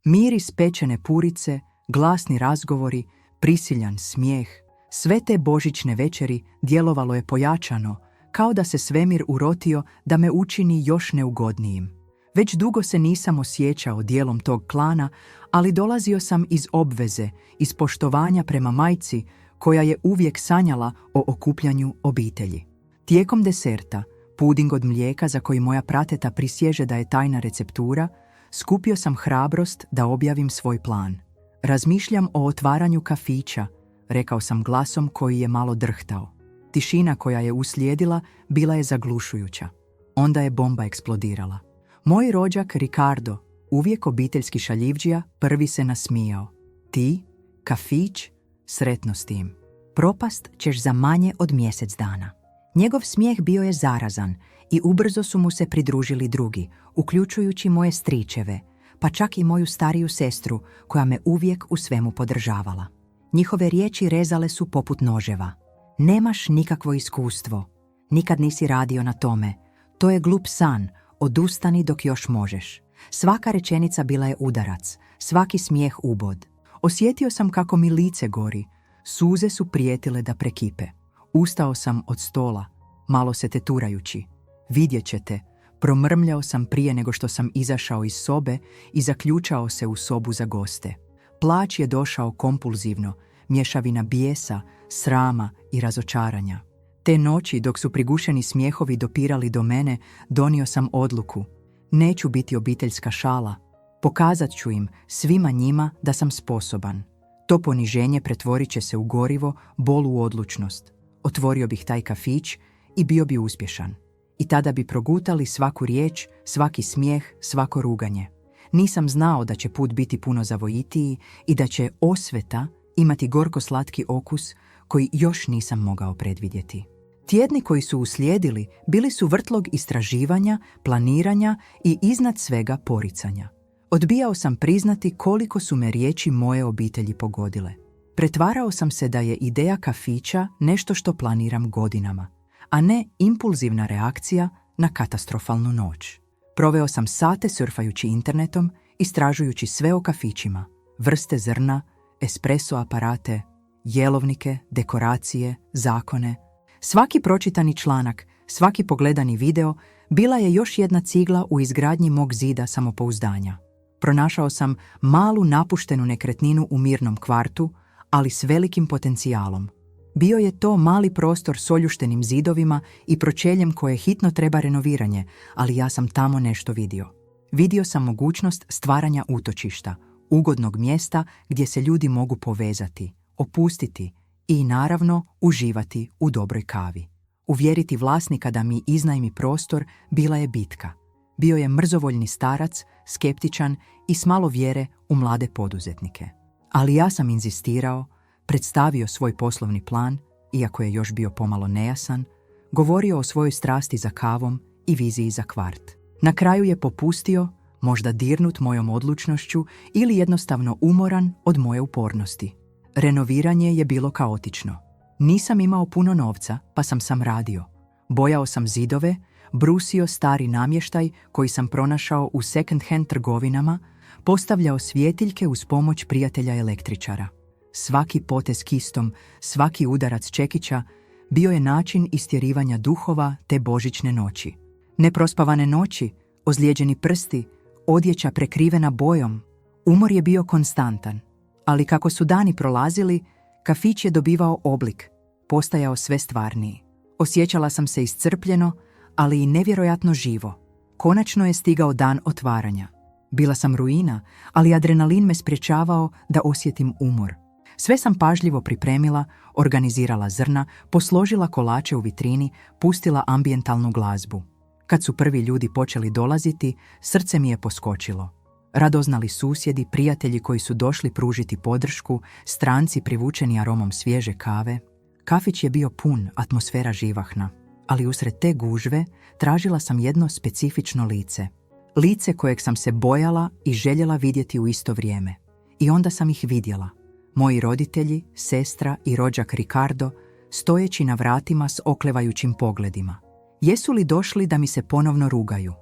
Miris pečene purice, glasni razgovori, prisiljan smijeh, sve te božićne večeri djelovalo je pojačano, kao da se svemir urotio da me učini još neugodnijim. Već dugo se nisam osjećao dijelom tog klana, ali dolazio sam iz obveze, iz poštovanja prema majci, koja je uvijek sanjala o okupljanju obitelji. Tijekom deserta, puding od mlijeka za koji moja prateta prisježe da je tajna receptura, skupio sam hrabrost da objavim svoj plan. Razmišljam o otvaranju kafića, rekao sam glasom koji je malo drhtao. Tišina koja je uslijedila bila je zaglušujuća. Onda je bomba eksplodirala. Moj rođak Ricardo, uvijek obiteljski šaljivdžija, prvi se nasmijao. Ti, kafić, sretno s tim. Propast ćeš za manje od mjesec dana. Njegov smijeh bio je zarazan i ubrzo su mu se pridružili drugi, uključujući moje stričeve, pa čak i moju stariju sestru koja me uvijek u svemu podržavala. Njihove riječi rezale su poput noževa. Nemaš nikakvo iskustvo. Nikad nisi radio na tome. To je glup san. Odustani dok još možeš. Svaka rečenica bila je udarac, svaki smijeh ubod. Osjetio sam kako mi lice gori. Suze su prijetile da prekipe. Ustao sam od stola, malo se teturajući. Vidjet ćete, promrmljao sam prije nego što sam izašao iz sobe i zaključao se u sobu za goste. Plać je došao kompulzivno, mješavina bijesa, srama i razočaranja. Te noći, dok su prigušeni smijehovi dopirali do mene, donio sam odluku. Neću biti obiteljska šala. Pokazat ću im, svima njima, da sam sposoban. To poniženje pretvorit će se u gorivo, bol u odlučnost. Otvorio bih taj kafić i bio bi uspješan. I tada bi progutali svaku riječ, svaki smijeh, svako ruganje. Nisam znao da će put biti puno zavojitiji i da će osveta imati gorko-slatki okus koji još nisam mogao predvidjeti. Tjedni koji su uslijedili bili su vrtlog istraživanja, planiranja i iznad svega poricanja. Odbijao sam priznati koliko su me riječi moje obitelji pogodile. Pretvarao sam se da je ideja kafića nešto što planiram godinama, a ne impulzivna reakcija na katastrofalnu noć. Proveo sam sate surfajući internetom, istražujući sve o kafićima, vrste zrna, espresso aparate, jelovnike, dekoracije, zakone. Svaki pročitani članak, svaki pogledani video bila je još jedna cigla u izgradnji mog zida samopouzdanja. Pronašao sam malu napuštenu nekretninu u mirnom kvartu, ali s velikim potencijalom. Bio je to mali prostor s oljuštenim zidovima i pročeljem koje hitno treba renoviranje, ali ja sam tamo nešto vidio. Vidio sam mogućnost stvaranja utočišta, ugodnog mjesta gdje se ljudi mogu povezati, opustiti i, naravno, uživati u dobroj kavi. Uvjeriti vlasnika da mi iznajmi prostor bila je bitka. Bio je mrzovoljni starac, skeptičan i s malo vjere u mlade poduzetnike. Ali ja sam inzistirao, predstavio svoj poslovni plan, iako je još bio pomalo nejasan, govorio o svojoj strasti za kavom i viziji za kvart. Na kraju je popustio, možda dirnut mojom odlučnošću ili jednostavno umoran od moje upornosti. Renoviranje je bilo kaotično. Nisam imao puno novca, pa sam radio. Bojao sam zidove, brusio stari namještaj koji sam pronašao u second-hand trgovinama, postavljao svjetiljke uz pomoć prijatelja električara. Svaki potez kistom, svaki udarac čekića bio je način istjerivanja duhova te božićne noći. Neprospavane noći, ozlijeđeni prsti, odjeća prekrivena bojom. Umor je bio konstantan, ali kako su dani prolazili, kafić je dobivao oblik, postajao sve stvarniji. Osjećala sam se iscrpljeno, ali i nevjerojatno živo. Konačno je stigao dan otvaranja. Bila sam ruina, ali adrenalin me sprječavao da osjetim umor. Sve sam pažljivo pripremila, organizirala zrna, posložila kolače u vitrini, pustila ambijentalnu glazbu. Kad su prvi ljudi počeli dolaziti, srce mi je poskočilo. Radoznali susjedi, prijatelji koji su došli pružiti podršku, stranci privučeni aromom svježe kave. Kafić je bio pun, atmosfera živahna, ali usred te gužve tražila sam jedno specifično lice. Lice kojeg sam se bojala i željela vidjeti u isto vrijeme. I onda sam ih vidjela. Moji roditelji, sestra i rođak Ricardo, stojeći na vratima s oklevajućim pogledima. Jesu li došli da mi se ponovno rugaju?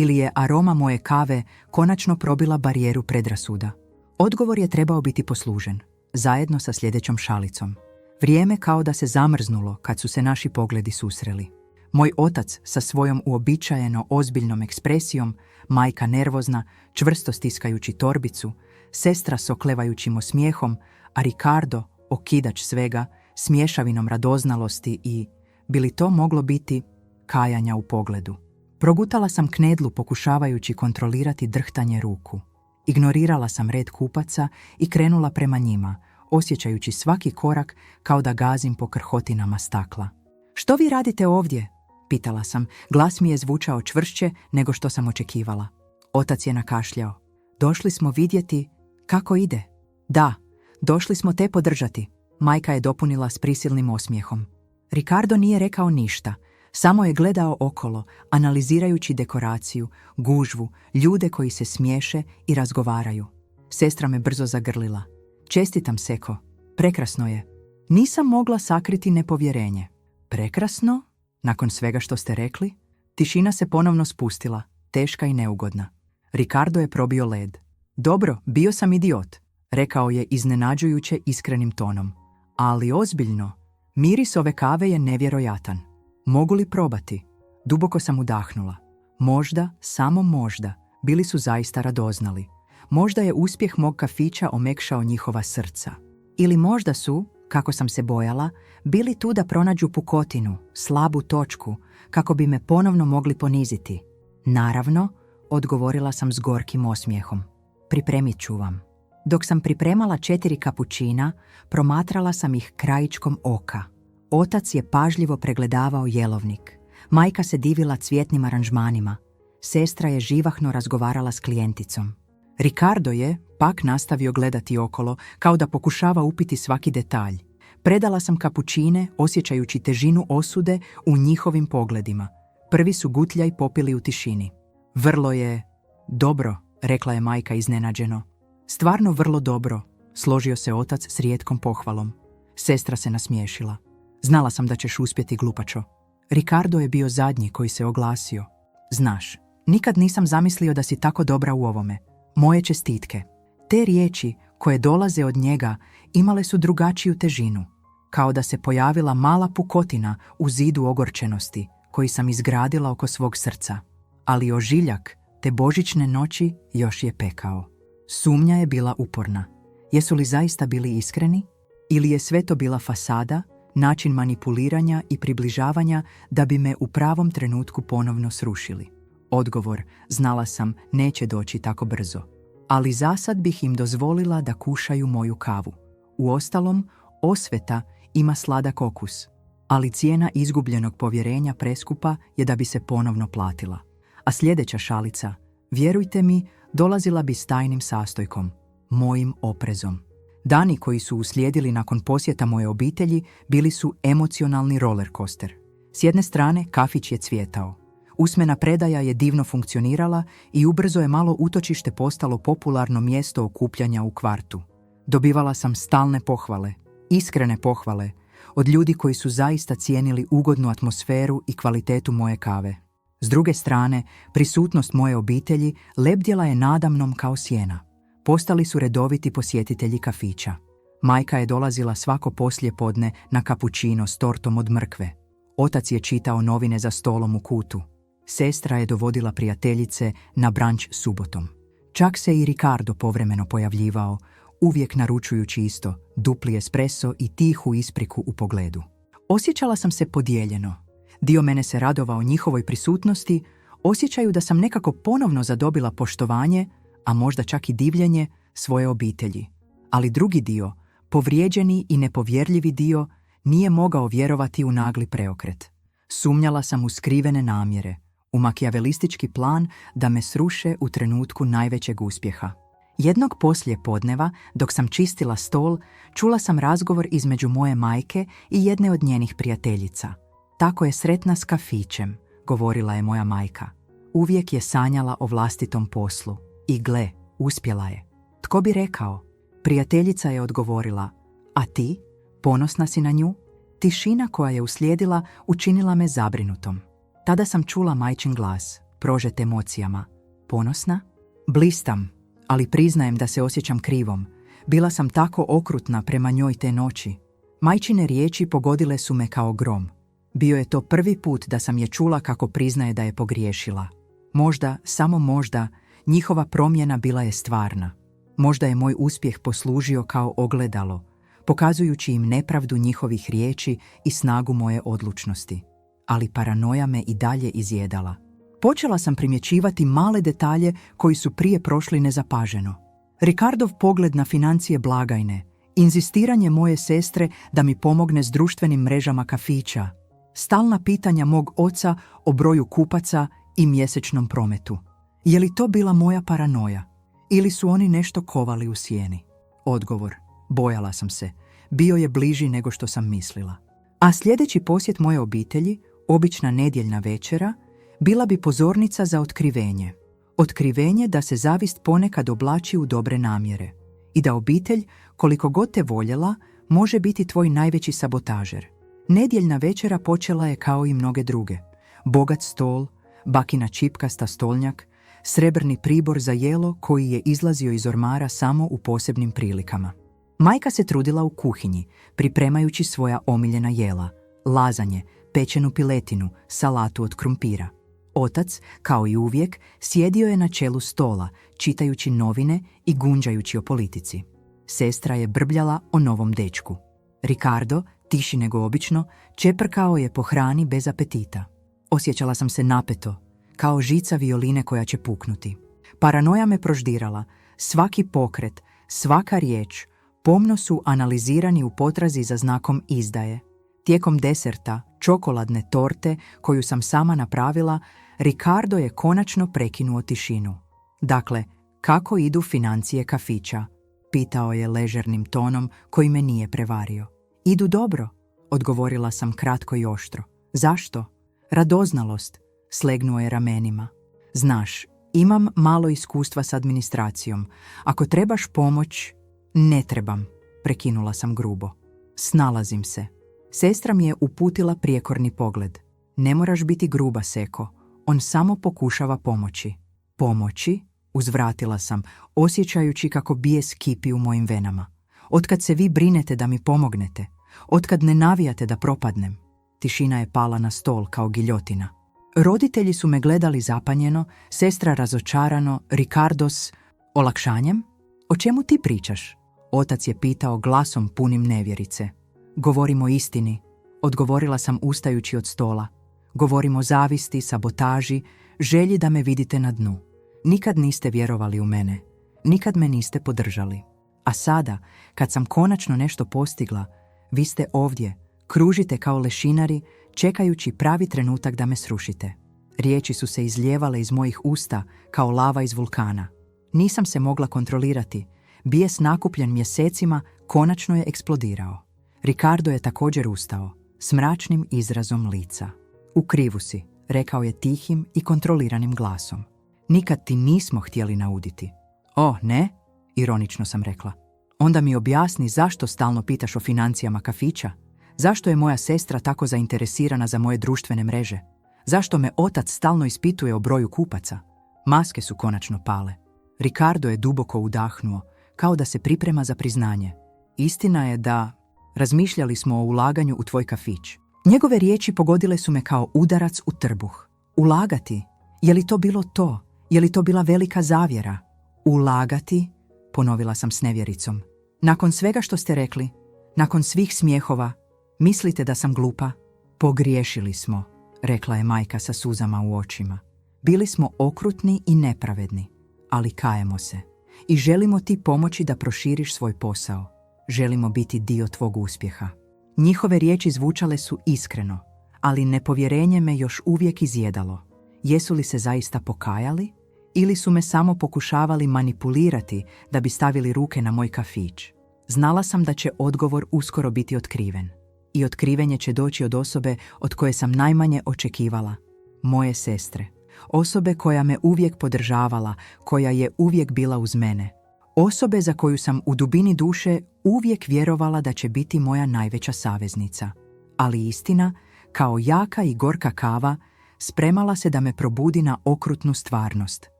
Ili je aroma moje kave konačno probila barijeru predrasuda? Odgovor je trebao biti poslužen, zajedno sa sljedećom šalicom. Vrijeme kao da se zamrznulo kad su se naši pogledi susreli. Moj otac sa svojom uobičajeno ozbiljnom ekspresijom, majka nervozna, čvrsto stiskajući torbicu, sestra s oklevajućim osmijehom, a Ricardo, okidač svega, s mješavinom radoznalosti i, bi li to moglo biti, kajanja u pogledu. Progutala sam knedlu pokušavajući kontrolirati drhtanje ruku. Ignorirala sam red kupaca i krenula prema njima, osjećajući svaki korak kao da gazim po krhotinama stakla. Što vi radite ovdje? Pitala sam. Glas mi je zvučao čvršće nego što sam očekivala. Otac je nakašljao. Došli smo vidjeti kako ide. Da, došli smo te podržati. Majka je dopunila s prisilnim osmijehom. Ricardo nije rekao ništa. Samo je gledao okolo, analizirajući dekoraciju, gužvu, ljude koji se smiješe i razgovaraju. Sestra me brzo zagrlila. Čestitam, Seko. Prekrasno je. Nisam mogla sakriti nepovjerenje. Prekrasno? Nakon svega što ste rekli? Tišina se ponovno spustila, teška i neugodna. Ricardo je probio led. Dobro, bio sam idiot, rekao je iznenađujuće iskrenim tonom. Ali ozbiljno, miris ove kave je nevjerojatan. Mogu li probati? Duboko sam udahnula. Možda, samo možda, bili su zaista radoznali. Možda je uspjeh mog kafića omekšao njihova srca. Ili možda su, kako sam se bojala, bili tu da pronađu pukotinu, slabu točku, kako bi me ponovno mogli poniziti. Naravno, odgovorila sam s gorkim osmijehom. Pripremit ću vam. Dok sam pripremala 4 kapućina, promatrala sam ih krajičkom oka. Otac je pažljivo pregledavao jelovnik. Majka se divila cvjetnim aranžmanima. Sestra je živahno razgovarala s klijenticom. Ricardo je pak nastavio gledati okolo, kao da pokušava upiti svaki detalj. Predala sam kapućine, osjećajući težinu osude u njihovim pogledima. Prvi su gutljaj popili u tišini. Vrlo je dobro, rekla je majka iznenađeno. Stvarno vrlo dobro, složio se otac s rijetkom pohvalom. Sestra se nasmiješila. Znala sam da ćeš uspjeti, glupačo. Ricardo je bio zadnji koji se oglasio. Znaš, nikad nisam zamislio da si tako dobra u ovome. Moje čestitke. Te riječi koje dolaze od njega imale su drugačiju težinu, kao da se pojavila mala pukotina u zidu ogorčenosti koji sam izgradila oko svog srca. Ali ožiljak te božićne noći još je pekao. Sumnja je bila uporna. Jesu li zaista bili iskreni? Ili je sve to bila fasada, način manipuliranja i približavanja da bi me u pravom trenutku ponovno srušili? Odgovor, znala sam, neće doći tako brzo. Ali zasad bih im dozvolila da kušaju moju kavu. Uostalom, osveta ima sladak okus. Ali cijena izgubljenog povjerenja preskupa je da bi se ponovno platila. A sljedeća šalica, vjerujte mi, dolazila bi s tajnim sastojkom, mojim oprezom. Dani koji su uslijedili nakon posjeta moje obitelji bili su emocionalni rollercoaster. S jedne strane, kafić je cvjetao. Usmena predaja je divno funkcionirala i ubrzo je malo utočište postalo popularno mjesto okupljanja u kvartu. Dobivala sam stalne pohvale, iskrene pohvale, od ljudi koji su zaista cijenili ugodnu atmosferu i kvalitetu moje kave. S druge strane, prisutnost moje obitelji lebdjela je nadamnom kao sjena. Postali su redoviti posjetitelji kafića. Majka je dolazila svako poslijepodne na kapućino s tortom od mrkve. Otac je čitao novine za stolom u kutu. Sestra je dovodila prijateljice na branč subotom. Čak se i Ricardo povremeno pojavljivao, uvijek naručujući isto, dupli espresso i tihu ispriku u pogledu. Osjećala sam se podijeljeno. Dio mene se radovao njihovoj prisutnosti, osjećaju da sam nekako ponovno zadobila poštovanje, a možda čak i divljenje svoje obitelji. Ali drugi dio, povrijeđeni i nepovjerljivi dio, nije mogao vjerovati u nagli preokret. Sumnjala sam u skrivene namjere, u makijavelistički plan da me sruše u trenutku najvećeg uspjeha. Jednog poslijepodneva, dok sam čistila stol, čula sam razgovor između moje majke i jedne od njenih prijateljica. Tako je sretna s kafićem, govorila je moja majka. Uvijek je sanjala o vlastitom poslu. I gle, uspjela je. Tko bi rekao? Prijateljica je odgovorila. A ti? Ponosna si na nju? Tišina koja je uslijedila učinila me zabrinutom. Tada sam čula majčin glas. prožet emocijama. Ponosna? Blistam, ali priznajem da se osjećam krivom. Bila sam tako okrutna prema njoj te noći. Majčine riječi pogodile su me kao grom. Bio je to prvi put da sam je čula kako priznaje da je pogriješila. Možda, samo možda, njihova promjena bila je stvarna. Možda je moj uspjeh poslužio kao ogledalo, pokazujući im nepravdu njihovih riječi i snagu moje odlučnosti. Ali paranoja me i dalje izjedala. Počela sam primjećivati male detalje koji su prije prošli nezapaženo. Ricardov pogled na financije blagajne, inzistiranje moje sestre da mi pomogne s društvenim mrežama kafića, stalna pitanja mog oca o broju kupaca i mjesečnom prometu. Je li to bila moja paranoja? Ili su oni nešto kovali u sjeni? Odgovor: bojala sam se. Bio je bliži nego što sam mislila. A sljedeći posjet moje obitelji, obična nedjeljna večera, bila bi pozornica za otkrivenje. Otkrivenje da se zavist ponekad oblači u dobre namjere i da obitelj, koliko god te voljela, može biti tvoj najveći sabotažer. Nedjeljna večera počela je kao i mnoge druge. Bogat stol, bakina čipkasta stolnjak, srebrni pribor za jelo koji je izlazio iz ormara samo u posebnim prilikama. Majka se trudila u kuhinji, pripremajući svoja omiljena jela, lazanje, pečenu piletinu, salatu od krumpira. Otac, kao i uvijek, sjedio je na čelu stola, čitajući novine i gunđajući o politici. Sestra je brbljala o novom dečku. Ricardo, tiši nego obično, čeprkao je po hrani bez apetita. Osjećala sam se napeto, kao žica violine koja će puknuti. Paranoja me proždirala. Svaki pokret, svaka riječ, pomno su analizirani u potrazi za znakom izdaje. Tijekom deserta, čokoladne torte koju sam sama napravila, Ricardo je konačno prekinuo tišinu. Dakle, kako idu financije kafića? Pitao je ležernim tonom koji me nije prevario. Idu dobro, odgovorila sam kratko i oštro. Zašto? Radoznalost, slegnuo je ramenima. Znaš, imam malo iskustva s administracijom. Ako trebaš pomoć, ne trebam, prekinula sam grubo. Snalazim se. Sestra mi je uputila prijekorni pogled. Ne moraš biti gruba, Seko. On samo pokušava pomoći. Pomoći? Uzvratila sam, osjećajući kako bijes kipi u mojim venama. Otkad se vi brinete da mi pomognete, otkad ne navijate da propadnem. Tišina je pala na stol kao giljotina. Roditelji su me gledali zapanjeno, sestra razočarano, Ricardo s olakšanjem. O čemu ti pričaš? Otac je pitao glasom punim nevjerice. Govorim o istini, odgovorila sam ustajući od stola. Govorim o zavisti, sabotaži, želji da me vidite na dnu. Nikad niste vjerovali u mene, nikad me niste podržali. A sada, kad sam konačno nešto postigla, vi ste ovdje, kružite kao lešinari, čekajući pravi trenutak da me srušite. Riječi su se izlijevale iz mojih usta kao lava iz vulkana. Nisam se mogla kontrolirati. Bijes nakupljen mjesecima konačno je eksplodirao. Ricardo je također ustao, s mračnim izrazom lica. U krivu si, rekao je tihim i kontroliranim glasom. Nikad ti nismo htjeli nauditi. O, ne? Ironično sam rekla. Onda mi objasni zašto stalno pitaš o financijama kafića? Zašto je moja sestra tako zainteresirana za moje društvene mreže? Zašto me otac stalno ispituje o broju kupaca? Maske su konačno pale. Ricardo je duboko udahnuo, kao da se priprema za priznanje. Istina je da razmišljali smo o ulaganju u tvoj kafić. Njegove riječi pogodile su me kao udarac u trbuh. Ulagati? Je li to bilo to? Je li to bila velika zavjera? Ulagati? Ponovila sam s nevjericom. Nakon svega što ste rekli, nakon svih smijehova, mislite da sam glupa? Pogriješili smo, rekla je majka sa suzama u očima. Bili smo okrutni i nepravedni, ali kajemo se. I želimo ti pomoći da proširiš svoj posao. Želimo biti dio tvog uspjeha. Njihove riječi zvučale su iskreno, ali nepovjerenje me još uvijek izjedalo. Jesu li se zaista pokajali? Ili su me samo pokušavali manipulirati da bi stavili ruke na moj kafić? Znala sam da će odgovor uskoro biti otkriven. I otkrivenje će doći od osobe od koje sam najmanje očekivala. Moje sestre. Osobe koja me uvijek podržavala, koja je uvijek bila uz mene. Osobe za koju sam u dubini duše uvijek vjerovala da će biti moja najveća saveznica. Ali istina, kao jaka i gorka kava, Spremala se da me probudi na okrutnu stvarnost.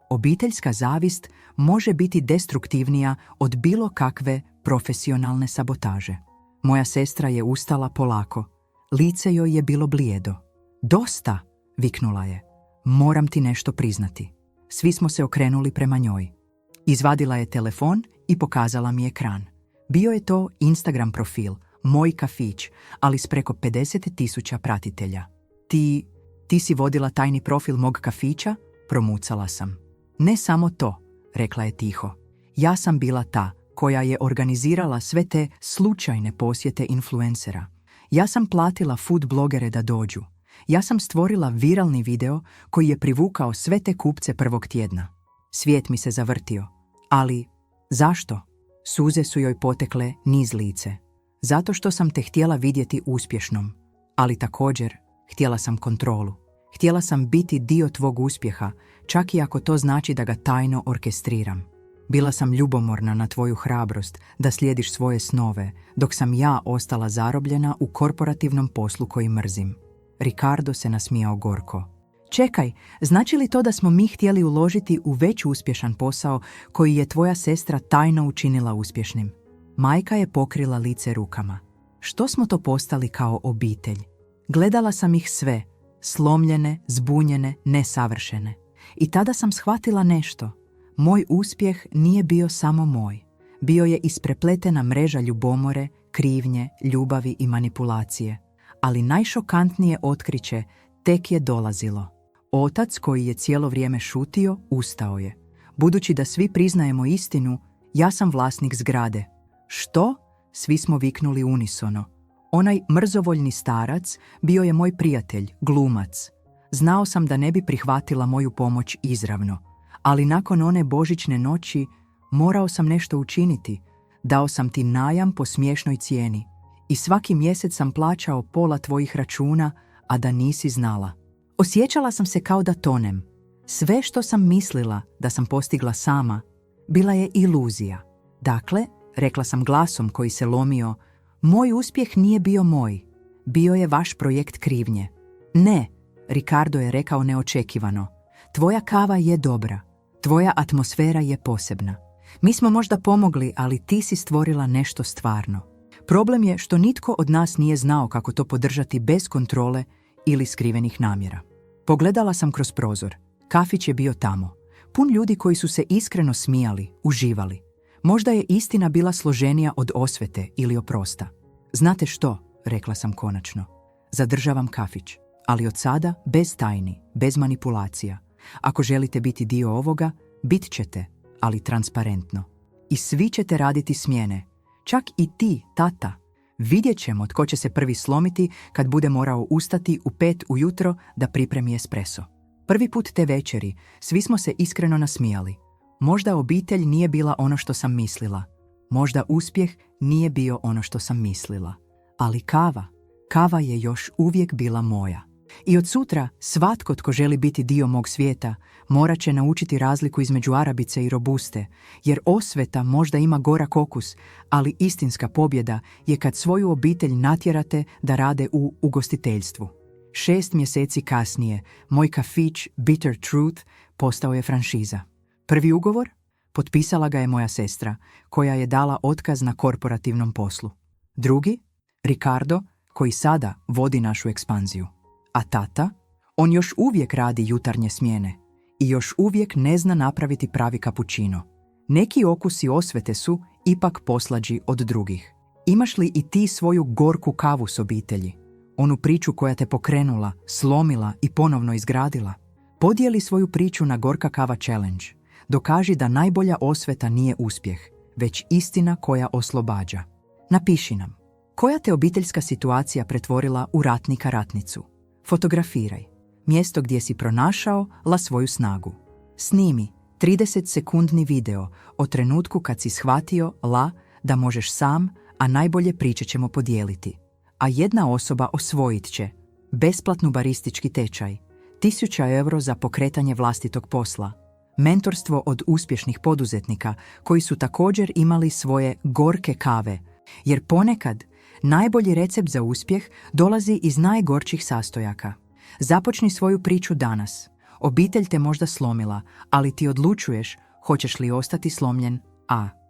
Obiteljska zavist može biti destruktivnija od bilo kakve profesionalne sabotaže. Moja sestra je ustala polako. Lice joj je bilo blijedo. Dosta, viknula je. Moram ti nešto priznati. Svi smo se okrenuli prema njoj. Izvadila je telefon i pokazala mi ekran. Bio je to Instagram profil, moj kafić, ali s preko 50.000 pratitelja. Ti si vodila tajni profil mog kafića? Promucala sam. Ne samo to, rekla je tiho. Ja sam bila ta koja je organizirala sve te slučajne posjete influencera. Ja sam platila food blogere da dođu. Ja sam stvorila viralni video koji je privukao sve te kupce prvog tjedna. Svijet mi se zavrtio. Ali zašto? Suze su joj potekle niz lice. Zato što sam te htjela vidjeti uspješnom. Ali također htjela sam kontrolu. Htjela sam biti dio tvog uspjeha, čak i ako to znači da ga tajno orkestriram. Bila sam ljubomorna na tvoju hrabrost da slijediš svoje snove, dok sam ja ostala zarobljena u korporativnom poslu koji mrzim. Ricardo se nasmijao gorko. Čekaj, znači li to da smo mi htjeli uložiti u već uspješan posao koji je tvoja sestra tajno učinila uspješnim? Majka je pokrila lice rukama. Što smo to postali kao obitelj? Gledala sam ih sve, slomljene, zbunjene, nesavršene. I tada sam shvatila nešto. Moj uspjeh nije bio samo moj. Bio je isprepletena mreža ljubomore, krivnje, ljubavi i manipulacije. Ali najšokantnije otkriće tek je dolazilo. Otac koji je cijelo vrijeme šutio, ustao je. Budući da svi priznajemo istinu, ja sam vlasnik zgrade. Što? Svi smo viknuli unisono. Onaj mrzovoljni starac bio je moj prijatelj, glumac. Znao sam da ne bi prihvatila moju pomoć izravno, ali nakon one božićne noći morao sam nešto učiniti. Dao sam ti najam po smiješnoj cijeni i svaki mjesec sam plaćao pola tvojih računa, a da nisi znala. Osjećala sam se kao da tonem. Sve što sam mislila da sam postigla sama, bila je iluzija. Dakle, rekla sam glasom koji se lomio, moj uspjeh nije bio moj. Bio je vaš projekt krivnje. Ne, Ricardo je rekao neočekivano. Tvoja kava je dobra. Tvoja atmosfera je posebna. Mi smo možda pomogli, ali ti si stvorila nešto stvarno. Problem je što nitko od nas nije znao kako to podržati bez kontrole ili skrivenih namjera. Pogledala sam kroz prozor. Kafić je bio tamo. Pun ljudi koji su se iskreno smijali, uživali. Možda je istina bila složenija od osvete ili oprosta. Znate što, rekla sam konačno. Zadržavam kafić, ali od sada bez tajni, bez manipulacija. Ako želite biti dio ovoga, bit ćete, ali transparentno. I svi ćete raditi smjene. Čak i ti, tata. Vidjet ćemo tko će se prvi slomiti kad bude morao ustati u 5 ujutro da pripremi espresso. Prvi put te večeri svi smo se iskreno nasmijali. Možda obitelj nije bila ono što sam mislila. Možda uspjeh nije bio ono što sam mislila. Ali kava je još uvijek bila moja. I od sutra svatko tko želi biti dio mog svijeta morat će naučiti razliku između arabice i robuste, jer osveta možda ima gorak okus, ali istinska pobjeda je kad svoju obitelj natjerate da rade u ugostiteljstvu. 6 mjeseci kasnije, moj kafić Bitter Truth postao je franšiza. Prvi ugovor? Potpisala ga je moja sestra, koja je dala otkaz na korporativnom poslu. Drugi? Ricardo, koji sada vodi našu ekspanziju. A tata? On još uvijek radi jutarnje smjene i još uvijek ne zna napraviti pravi kapućino. Neki okusi osvete su ipak poslađi od drugih. Imaš li i ti svoju gorku kavu s obitelji? Onu priču koja te pokrenula, slomila i ponovno izgradila? Podijeli svoju priču na Gorka Kava Challenge. Dokaži da najbolja osveta nije uspjeh, već istina koja oslobađa. Napiši nam, koja te obiteljska situacija pretvorila u ratnika-ratnicu? Fotografiraj mjesto gdje si pronašao svoju snagu. Snimi 30-sekundni video o trenutku kad si shvatio da možeš sam, a najbolje priče ćemo podijeliti. A jedna osoba osvojit će besplatnu baristički tečaj, 1000 euro za pokretanje vlastitog posla, mentorstvo od uspješnih poduzetnika koji su također imali svoje gorke kave, jer ponekad najbolji recept za uspjeh dolazi iz najgorčih sastojaka. Započni svoju priču danas. Obitelj te možda slomila, ali ti odlučuješ hoćeš li ostati slomljen. A.